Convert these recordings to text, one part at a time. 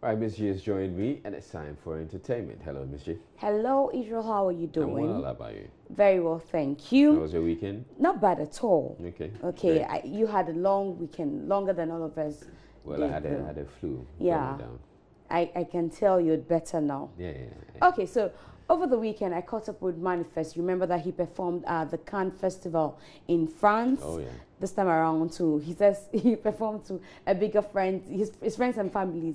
Right, Miss G has joined me, and it's time for entertainment. Hello, Miss G. Hello, Israel. How are you doing? I'm well. How about you? Very well, thank you. How was your weekend? Not bad at all. Okay. Okay, you had a long weekend, longer than all of us. Well, I had a flu. Yeah. I can tell you're better now. Yeah. Okay, so over the weekend, I caught up with M.anifest. You remember that he performed at the Cannes Festival in France? Oh, yeah. This time around, too. He says he performed to a bigger friend. His friends and families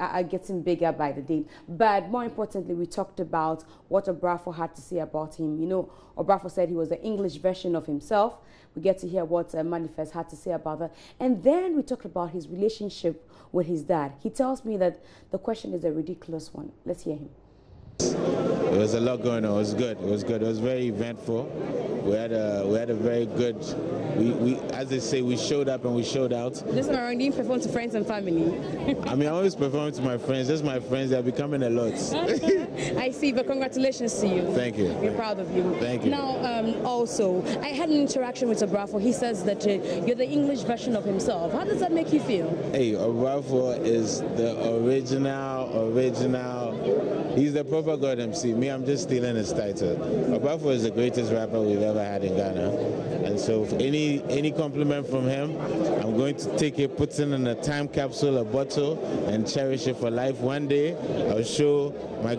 are getting bigger by the day. But more importantly, we talked about what Obrafour had to say about him. You know, Obrafour said he was the English version of himself. We get to hear what M.anifest had to say about that. And then we talked about his relationship with his dad. He tells me that the question is a ridiculous one. Let's hear him. There was a lot going on. It was good. It was good. It was very eventful. We had a very good. We as they say, we showed up and we showed out. This time around, you perform to friends and family. I mean, I always perform to my friends. Just my friends. They're becoming a lot. I see. But congratulations to you. Thank you. We're proud of you. Thank you. Now, also, I had an interaction with Obrafour. He says that you're the English version of himself. How does that make you feel? Hey, Obrafour is the original. He's the proper God MC. Me, I'm just stealing his title. Obrafour is the greatest rapper we've ever had in Ghana. And so any compliment from him, I'm going to take it, put it in a time capsule, a bottle, and cherish it for life. One day, I'll show my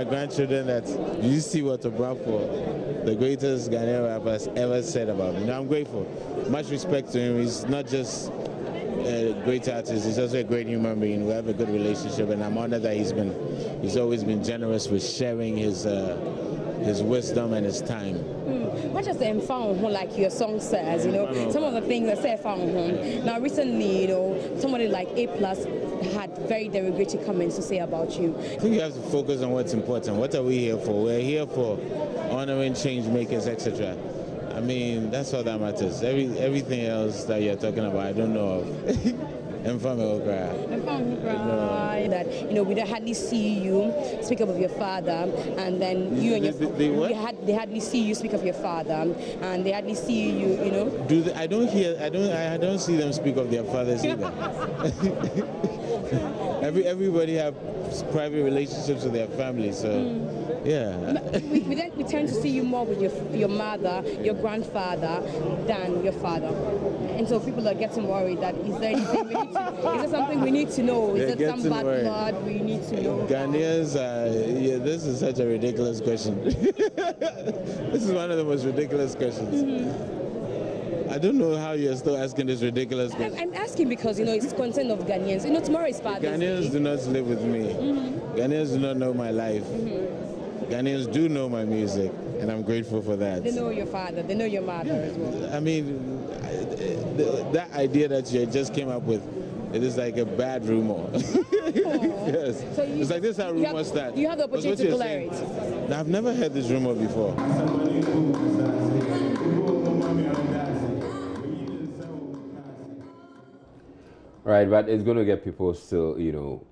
grandchildren that you see what Obrafour, the greatest Ghanaian rapper, has ever said about me. Now, I'm grateful. Much respect to him. He's not just a great artist, he's also a great human being. We have a good relationship, and I'm honored that he's always been generous with sharing his wisdom and his time. What does the found like your song says, you know, some of the things that say found home. Now recently, you know, somebody like A+ had very derogatory comments to say about you. I think you have to focus on what's important. What are we here for? We're here for honoring change makers, etc. I mean, that's all that matters. Everything else that you're talking about, I don't know of. That, you know, we hardly see you speak up of your father, and then you and your they hardly see you speak of your father, and they hardly see you, you know. I don't see them speak of their fathers either. Everybody have private relationships with their family, so. Yeah. We tend to see you more with your mother, your grandfather, than your father, and so people are getting worried that is there something we need to know? Is there some bad blood we need to know? Ghanaians, this is such a ridiculous question. This is one of the most ridiculous questions. I don't know how you're still asking this ridiculous question. I'm asking because, you know, it's concern of Ghanaians. You know, tomorrow is Father's Day. Ghanaians do not live with me. Ghanaians do not know my life. Ghanaians do know my music, and I'm grateful for that. They know your father, they know your mother as well. I mean, that idea that you just came up with, it is like a bad rumor. Yes. So it's like this how rumors start. You have the opportunity to clear it. Now, I've never heard this rumor before. Right, but it's going to get people still, you know,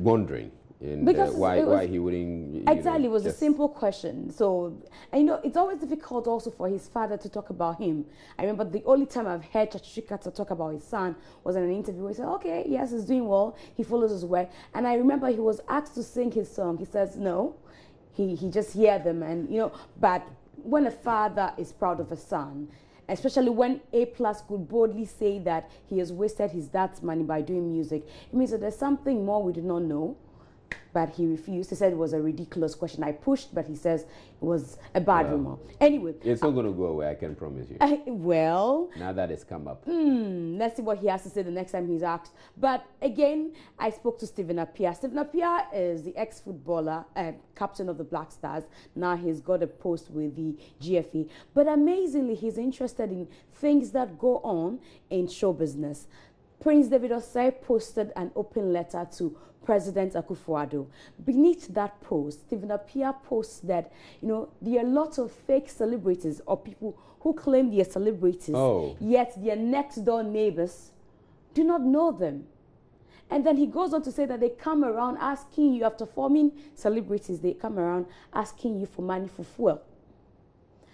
wondering. Because why he wouldn't exactly it was a simple question. So, and, you know, it's always difficult also for his father to talk about him. I remember the only time I've heard Chachikata talk about his son was in an interview where he said, okay, yes, he's doing well, he follows his way. And I remember he was asked to sing his song. He says no, he just hear them, and, you know, but when a father is proud of a son, especially when A+ could boldly say that he has wasted his dad's money by doing music, it means that there's something more we do not know. But he refused. He said it was a ridiculous question. I pushed, but he says it was a bad rumor. Anyway. It's not going to go away, I can promise you. Well. Now that it's come up. Let's see what he has to say the next time he's asked. But again, I spoke to Stephen Appiah. Stephen Appiah is the ex-footballer, captain of the Black Stars. Now he's got a post with the GFA. But amazingly, he's interested in things that go on in show business. Prince David Osei posted an open letter to President Akufo-Addo. Beneath that post, Stephen Appiah posts that, you know, there are lots of fake celebrities or people who claim they are celebrities, yet their next door neighbors do not know them. And then he goes on to say that they come around asking you, after forming celebrities, they come around asking you for money for fuel.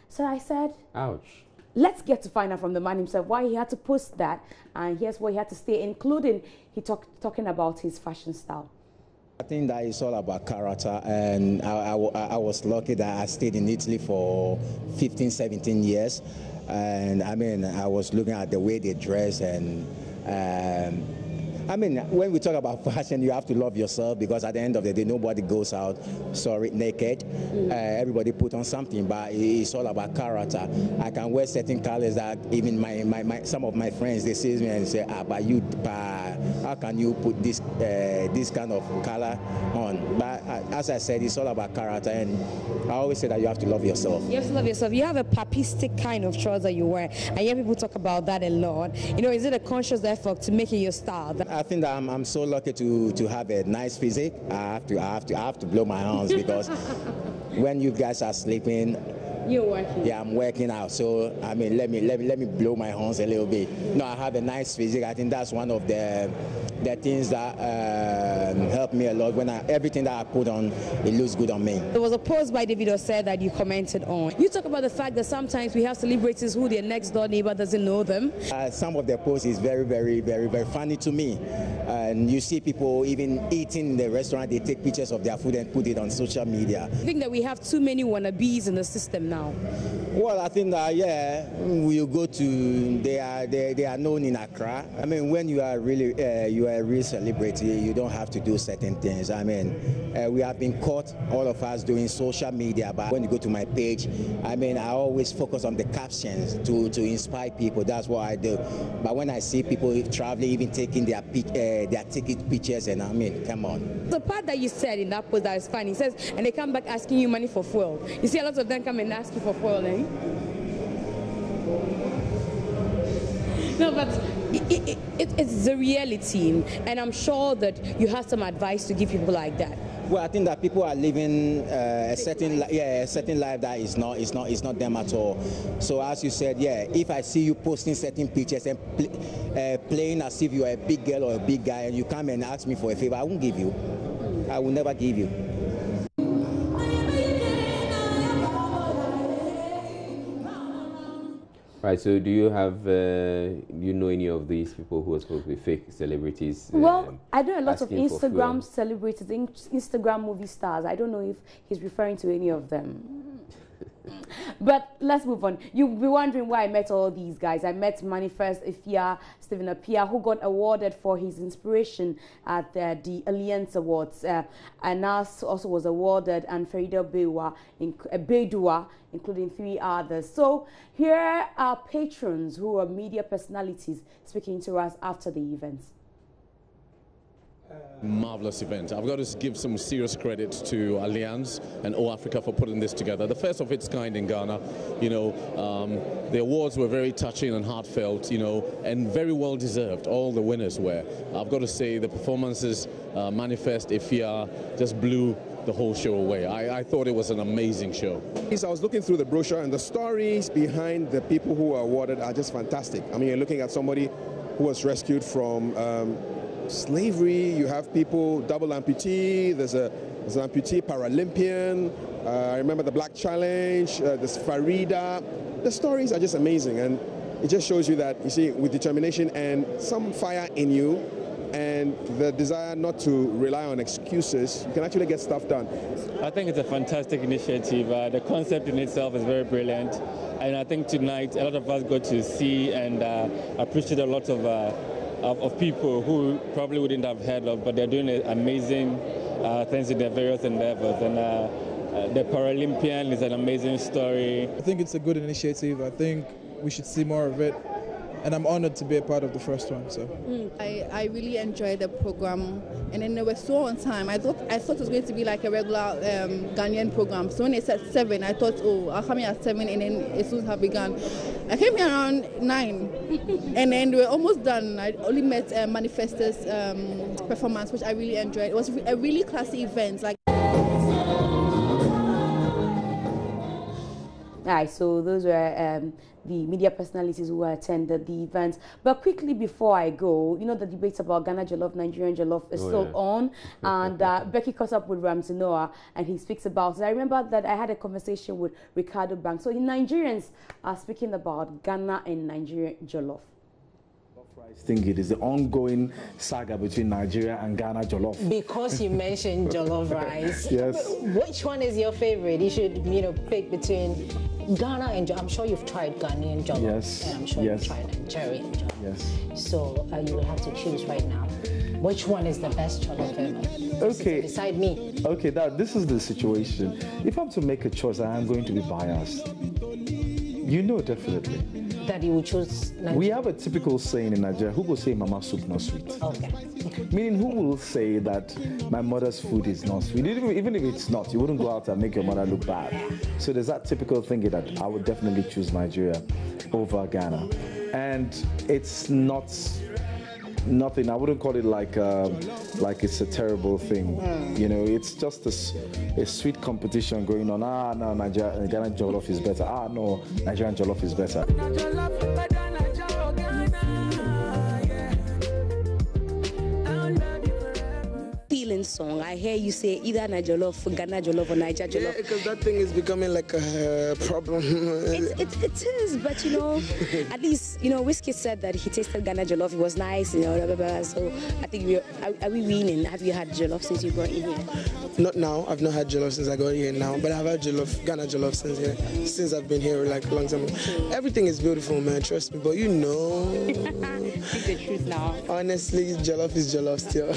So I said, ouch. let's get to find out from the man himself why he had to post that, and here's what he had to say, including talking about his fashion style. I think that it's all about character, and I was lucky that I stayed in Italy for 15, 17 years, and I mean, I was looking at the way they dress, and I mean, when we talk about fashion, you have to love yourself, because at the end of the day, nobody goes out, naked. Everybody put on something, but it's all about character. I can wear certain colors that even some of my friends, they see me and say, how can you put this kind of color on? But as I said, it's all about character, and I always say that you have to love yourself. You have to love yourself. You have a papistic kind of trouser you wear. I hear people talk about that a lot. You know, is it a conscious effort to make it your style? I think that I'm so lucky to have a nice physique. I have to blow my hands, because when you guys are sleeping, you're working. Yeah, I'm working out. So I mean, let me blow my hands a little bit. No, I have a nice physique. I think that's one of the things that helped me a lot. When everything that I put on, it looks good on me. There was a post by David said that you commented on. You talk about the fact that sometimes we have celebrities who their next door neighbor doesn't know them. Some of their posts is very, very, very, very funny to me. And you see people even eating in the restaurant, they take pictures of their food and put it on social media. I think that we have too many wannabes in the system now. Well, I think that, yeah, you go to, they are known in Accra. I mean, when you are really, you are a real celebrity, you don't have to do certain things. I mean, we have been caught, all of us, doing social media, but when you go to my page, I mean, I always focus on the captions to inspire people. That's what I do. But when I see people traveling, even taking their ticket pictures, and I mean, come on. The part that you said in that post that is funny, it says, and they come back asking you money for fuel. You see a lot of them come and ask you for fuel, eh? No, but it's the reality, and I'm sure that you have some advice to give people like that. Well, I think that people are living a certain life that is not them at all. So as you said, yeah, if I see you posting certain pictures and playing as if you are a big girl or a big guy, and you come and ask me for a favor, I won't give you. I will never give you. Right, so do you have, you know any of these people who are supposed to be fake celebrities? Well, I know a lot of Instagram celebrities, Instagram movie stars. I don't know if he's referring to any of them. But let's move on. You'll be wondering why I met all these guys. I met M.anifest, Ifya, Stephen Appiah, who got awarded for his inspiration at the Alliance Awards. And Nas also was awarded, and Farida Beidua, including 3 others. So here are patrons who are media personalities speaking to us after the events. Marvelous event. I've got to give some serious credit to Allianz and Africa for putting this together. The first of its kind in Ghana. You know, the awards were very touching and heartfelt, you know, and very well deserved. All the winners were. I've got to say the performances, M.anifest, Ifya, just blew the whole show away. I thought it was an amazing show. I was looking through the brochure, and the stories behind the people who are awarded are just fantastic. I mean, you're looking at somebody who was rescued from slavery. You have people, double amputee, there's an amputee Paralympian, I remember the Black Challenge, there's Farida. The stories are just amazing, and it just shows you that, you see, with determination and some fire in you and the desire not to rely on excuses, you can actually get stuff done. I think it's a fantastic initiative. The concept in itself is very brilliant, and I think tonight a lot of us got to see and appreciate a lot of people who probably wouldn't have heard of, but they're doing amazing things in their various endeavors. And the Paralympian is an amazing story. I think it's a good initiative. I think we should see more of it. And I'm honored to be a part of the first one. So I really enjoyed the program, and then they were so on time. I thought it was going to be like a regular Ghanaian program. So when they said 7, I thought, oh, I'll come here at 7, and then it should have begun. I came here around 9, and then they were almost done. I only met M.anifest's performance, which I really enjoyed. It was a really classy event. Like. All right, so those were the media personalities who attended the event. But quickly before I go, you know, the debates about Ghana Jollof, Nigerian Jollof is still on. And Becky caught up with Ramsey Noah, and he speaks about it. I remember that I had a conversation with Ricardo Banks. So the Nigerians are speaking about Ghana and Nigerian Jollof. I think it is the ongoing saga between Nigeria and Ghana Jollof. Because you mentioned Jollof rice. Yes. Which one is your favorite? You should, you know, pick between Ghana and Jollof. I'm sure you've tried Ghanaian Jollof. Yes. And I'm sure you've tried Nigerian Jollof. Yes. So you will have to choose right now. Which one is the best Jollof ever? Okay. Beside me. Okay, this is the situation. If I'm to make a choice, I am going to be biased. You know, definitely. That you would choose Nigeria. We have a typical saying in Nigeria, who will say mama soup not sweet? Okay. Meaning, who will say that my mother's food is not sweet? Even if it's not, you wouldn't go out and make your mother look bad. So there's that typical thinking that I would definitely choose Nigeria over Ghana. And it's nothing. I wouldn't call it like it's a terrible thing. You know, it's just a sweet competition going on. No, Ghana Jollof is better. No, Nigerian Jollof is better. Song. I hear you say either Niger Jollof, Ghana Jollof, or Niger Jollof. Yeah, because that thing is becoming like a problem. It is, but you know, at least, you know, Whiskey said that he tasted Ghana Jollof, it was nice, you know, blah, blah, blah. So I think are we winning? Have you had Jollof since you got in here? Not now. I've not had Jollof since I got here now, but I've had Ghana Jollof since I've been here like a long time. Everything is beautiful, man, trust me, but you know. Speak the truth now. Honestly, Jollof is Jollof still.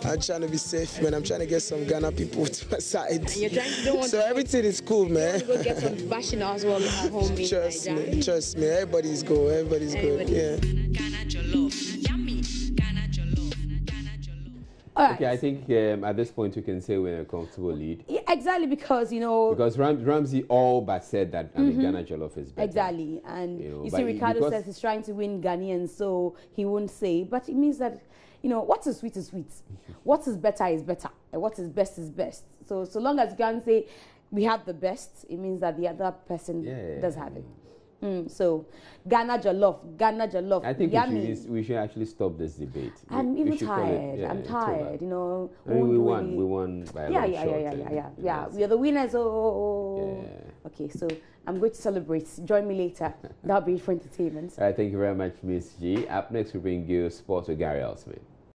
I'm trying to be safe, man. I'm trying to get some Ghana people to my side. And you're trying to, don't want so to everything is cool, man. You want to go get some bashing as well at home. Trust me. Everybody's good. Everybody's good. Yeah. Ghana Jollof. Yummy. Ghana Jollof. Ghana Jollof. All right. Okay, I think at this point we can say we're in a comfortable lead. Yeah, exactly, because, you know... Because Ramsey all but said that I mean, Ghana Jollof is better. Exactly. And you see, Ricardo says he's trying to win Ghanaians, so he won't say. But it means that, you know, what is sweet is sweet. What is better is better. And what is best is best. So long as you can say we have the best, it means that the other person does have it. So Ghana Jollof. I think we should actually stop this debate. I'm even tired. I'm tired. You know. I mean, we won by a long shot. Yeah. We are the winners. Okay, so I'm going to celebrate. Join me later. That'll be for entertainment. All right, thank you very much, Miss G. Up next, we bring you sports with Gary Elsmith.